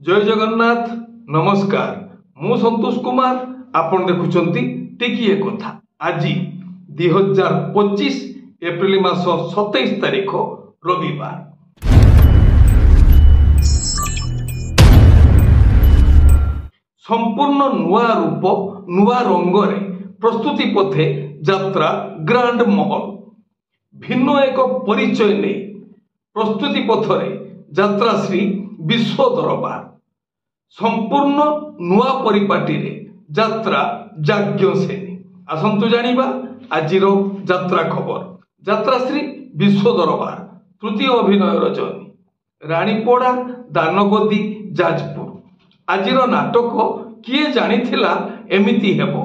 जय जगन्नाथ नमस्कार मु संतोष कुमार आपण देखुचंती टिकिए कथा आज 2025 एप्रिल मास 27 तारीख रविवार। संपूर्ण नुआ रूप नुआ रंगरे प्रस्तुति पथे यात्रा ग्रांड महल भिन्न एक परिचय नहीं प्रस्तुति पथरे यात्रा श्री विश्व दरबार संपूर्ण नुआ परिपाटी रे यात्रा जाज्ञ सेनी आसंतु जानिबा आजिर यात्रा खबर। यात्रा श्री विश्व दरबार तृतीय अभिनय रजनी रानीपड़ा दानगदी जाजपुर आजिर नाटक किए जानिथिला एमिति हेबो।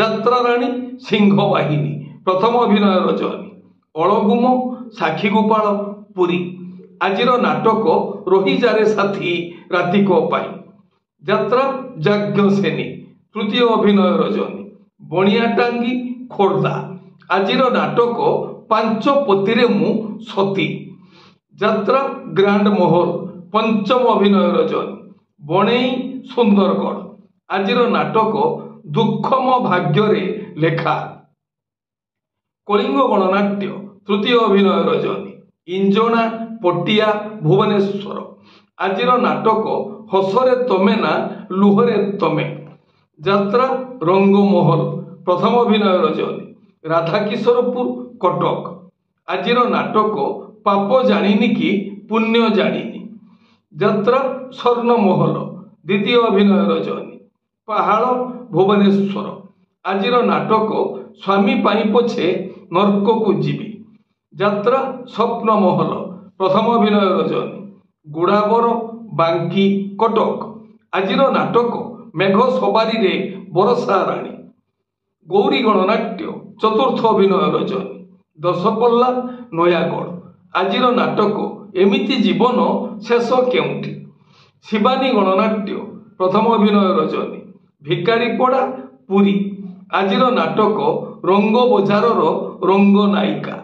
यात्रा राणी सिंह बाहिनी प्रथम अभिनय रजनी अळगुम साक्षी गोपाल पुरी आजिर नाटक रोहिजारे साथी रातिक पाई। यात्रा जाज्ञ सेनी तृतीय अभिनय रजनी बणियाटांगी खोर्धा आजिर नाटक पांच पोतीरे मु सती। यात्रा ग्रांड महल पंचम अभिनय रजनी बणई सुंदरगढ़ आजिर नाटक दुखम भाग्य लेखा। कलिंग गणनाट्य तृतीय अभिनय रजनी इंजना पटिया भुवनेश्वर आजिर नाटक हसरे तमे ना लुहरे तमे। यात्रा रंगमहल प्रथम अभिनय रजनी राधाकिशोरपुर कटक आजिर नाटक पाप जानिनी कि पुण्य जानिनी। यात्रा स्वर्णमहल द्वितीय अभिनय रजनी पहाड़ भुवनेश्वर आजिर नाटक स्वामी पाई पछे नर्क को जीवी। यात्रा स्वप्नमहल प्रथम अभिनय रजनी गुड़ाबर बांकी कटक आजिर नाटक मेघ सवारी रे बरसा राणी। गौरी गणनाट्य चतुर्थ अभिनय रजनी दशपल्ला नयागढ़ आजिर नाटक एमिति जीवन शेष केउठी। शिवानी गणनाट्य प्रथम अभिनय रजनी भिकारीपड़ा पुरी आजिर नाटक रंग बजार रंग नायिका।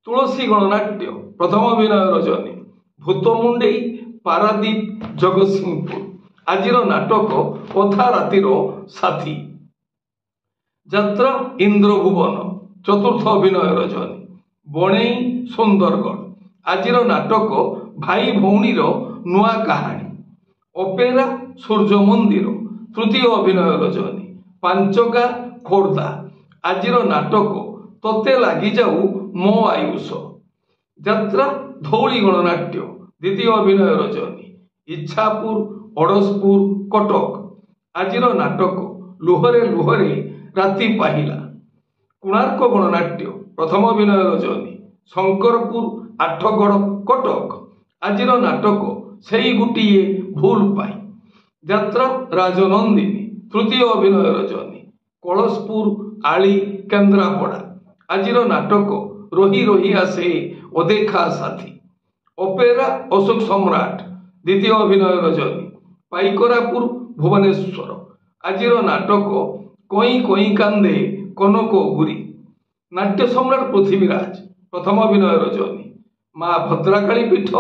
तुलसी गणनाट्य प्रथम अभिनय रजनी भूतमुंडई पारादीप जगतसिंहपुर आजिर नाटक अधा रातिर साथी। यात्रा इंद्रभुवन चतुर्थ अभिनय रजनी बणई सुंदरगढ़ आजिर नाटक भाई भौणीर नुआ कहानी। अपेरा सूर्य मंदिर तृतीय अभिनय रजनी पांचगा खोर्धा आजिर नाटक तोते लागी जाऊ मो आयुष। यात्रा धौली गणनाट्य द्वितीय अभिनय रजनी इच्छापुर अड़सपुर कटक आजिर नाटक लुहरे लुहरे राति पाहिला। कोणार्क गणनाट्य प्रथम अभिनय रजनी शंकरपुर आठगढ़ कटक आजिर नाटक सेई गुटिए भूल पाई। यात्रा राजनंदिनी तृतीय अभिनय रजनी कलशपुर आली केन्द्रापड़ा आजिर नाटक रोही रोही आसे अदेखा साथी। अपेरा अशोक सम्राट द्वितीय अभिनय रजनी पाइकरापुर भुवनेश्वर आजिर नाटक कई कई कांदे कनक गुरी। नाट्य सम्राट पृथ्वीराज प्रथम अभिनय रजनी माँ भद्राकाली पीठ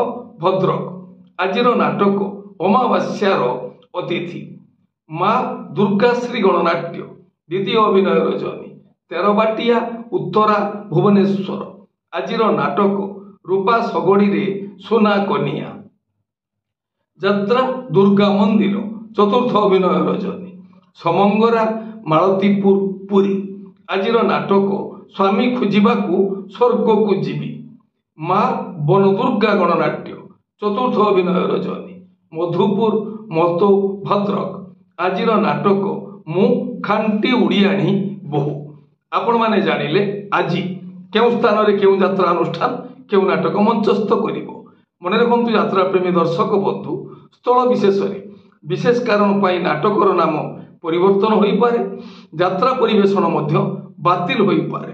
भद्रक आजिर नाटक अमावास्यार अतिथि। माँ दुर्गाश्री गणनाट्य द्वितीय अभिनय रजनी तेरबाटिया उत्तरा भुवनेश्वर आजिर नाटक रूपा सगड़ी रे सोना कनिया। यात्रा दुर्गा मंदिर चतुर्थ अभिनय रजनी समंगरा मालतीपुर पुरी आजिर नाटक स्वामी खोजिबाकू स्वर्ग को जीवी। माँ बन दुर्गा गणनाट्य चतुर्थ अभिनय रजनी मधुपुर मतो भद्रक आजिर नाटक मु खांटी उड़ियाणी बहु। आपण माने जानिले आज केउ स्थान रे केउ यात्रा अनुष्ठान केउ नाटक मंचस्थ करिवो। मन रखु यात्रा प्रेमी दर्शक बंधु स्थल विशेष विशेष कारण पाई नाटकर नाम परिवर्तन होई पारे यात्रा परिवेषण मध्य बातिल होई पारे।